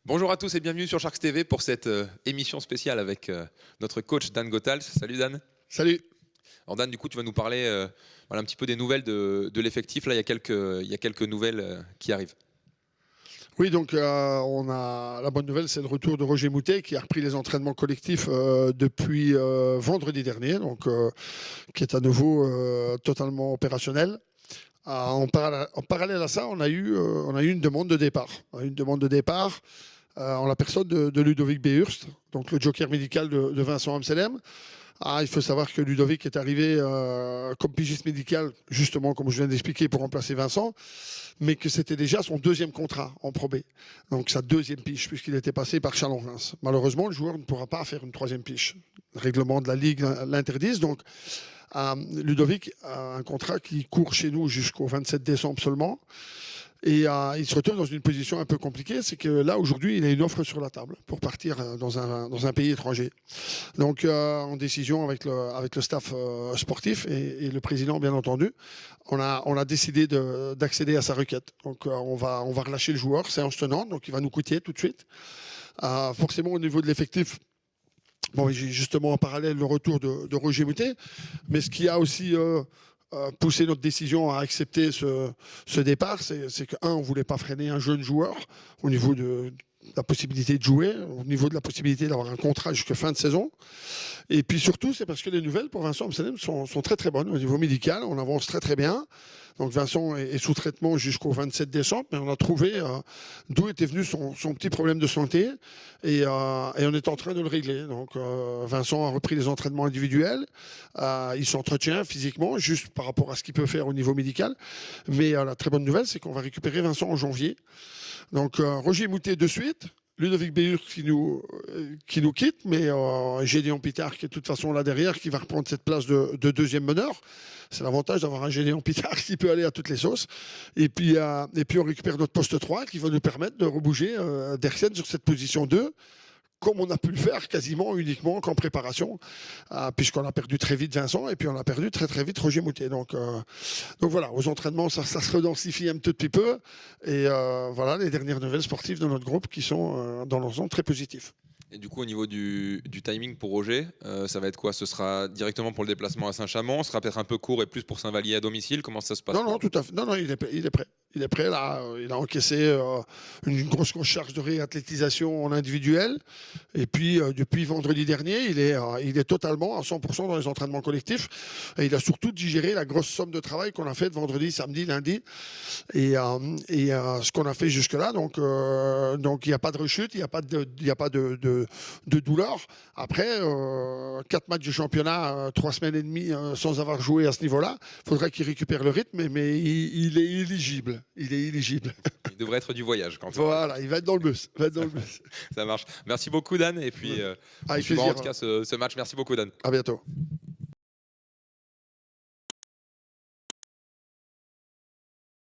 Bonjour à tous et bienvenue sur Sharks TV pour cette émission spéciale avec notre coach Dan Gothals. Salut Dan. Salut. Alors Dan, du coup, tu vas nous parler voilà, un petit peu des nouvelles de l'effectif. Là, il y a quelques nouvelles qui arrivent. Oui, donc on a la bonne nouvelle, c'est le retour de Roger Moutet qui a repris les entraînements collectifs depuis vendredi dernier, donc qui est à nouveau totalement opérationnel. En parallèle à ça, on a eu une demande de départ. On a eu une demande de départ en la personne de Ludovic Behurst, donc le joker médical de Vincent Amselem. Il faut savoir que Ludovic est arrivé comme pigiste médical, justement, comme je viens d'expliquer, pour remplacer Vincent, mais que c'était déjà son deuxième contrat en Pro B. Donc sa deuxième piche, puisqu'il était passé par Chalon-Reims. Malheureusement, le joueur ne pourra pas faire une troisième piche. Le règlement de la Ligue l'interdise. Donc Ludovic a un contrat qui court chez nous jusqu'au 27 décembre seulement. Et il se retrouve dans une position un peu compliquée, c'est que là, aujourd'hui, il a une offre sur la table pour partir dans un pays étranger. Donc, en décision avec le staff sportif et le président, bien entendu, on a décidé d'accéder à sa requête. Donc, on va relâcher le joueur, séance tenante, donc il va nous coûter tout de suite. Forcément, au niveau de l'effectif, bon, j'ai justement en parallèle le retour de Roger Moutet, mais ce qui a aussi poussé notre décision à accepter ce départ, c'est que, on ne voulait pas freiner un jeune joueur au niveau de la possibilité de jouer, au niveau de la possibilité d'avoir un contrat jusqu'à fin de saison. Et puis surtout, c'est parce que les nouvelles pour Vincent Amselem sont très très bonnes au niveau médical. On avance très très bien. Donc Vincent est sous traitement jusqu'au 27 décembre, mais on a trouvé d'où était venu son petit problème de santé et on est en train de le régler. Donc Vincent a repris les entraînements individuels, il s'entretient physiquement juste par rapport à ce qu'il peut faire au niveau médical. Mais la très bonne nouvelle, c'est qu'on va récupérer Vincent en janvier. Donc Roger Moutet de suite. Ludovic Behurst qui nous quitte, mais Gédéon Pitard qui est de toute façon là derrière, qui va reprendre cette place de deuxième meneur. C'est l'avantage d'avoir un Gédéon Pitard qui peut aller à toutes les sauces. Et puis on récupère notre poste 3 qui va nous permettre de rebouger Derksen sur cette position 2, comme on a pu le faire quasiment uniquement qu'en préparation, puisqu'on a perdu très vite Vincent et puis on a perdu très très vite Roger Moutet. Donc voilà, aux entraînements, ça se redensifie un tout petit peu. Et voilà les dernières nouvelles sportives de notre groupe qui sont dans l'ensemble très positives. Et du coup, au niveau du timing pour Roger, ça va être quoi? Ce sera directement pour le déplacement à Saint-Chamond? Ce sera peut-être un peu court et plus pour Saint-Vallier à domicile? Comment ça se passe? Non, tout à fait. Non, il est prêt. Il est prêt, là. Il a encaissé une grosse charge de réathlétisation en individuel. Et puis, depuis vendredi dernier, il est totalement à 100% dans les entraînements collectifs. Et il a surtout digéré la grosse somme de travail qu'on a fait vendredi, samedi, lundi. Et ce qu'on a fait jusque-là. Donc, il n'y a pas de rechute, il n'y a pas de douleur. Après, 4 matchs de championnat, 3 semaines et demie sans avoir joué à ce niveau-là, il faudrait qu'il récupère le rythme, mais il est éligible. Il est éligible. Il devrait être du voyage quand même. Voilà, il va être dans le bus. Ça marche. Merci beaucoup Dan. Et puis, avec suivant plaisir. en tout cas ce match. Merci beaucoup Dan. À bientôt.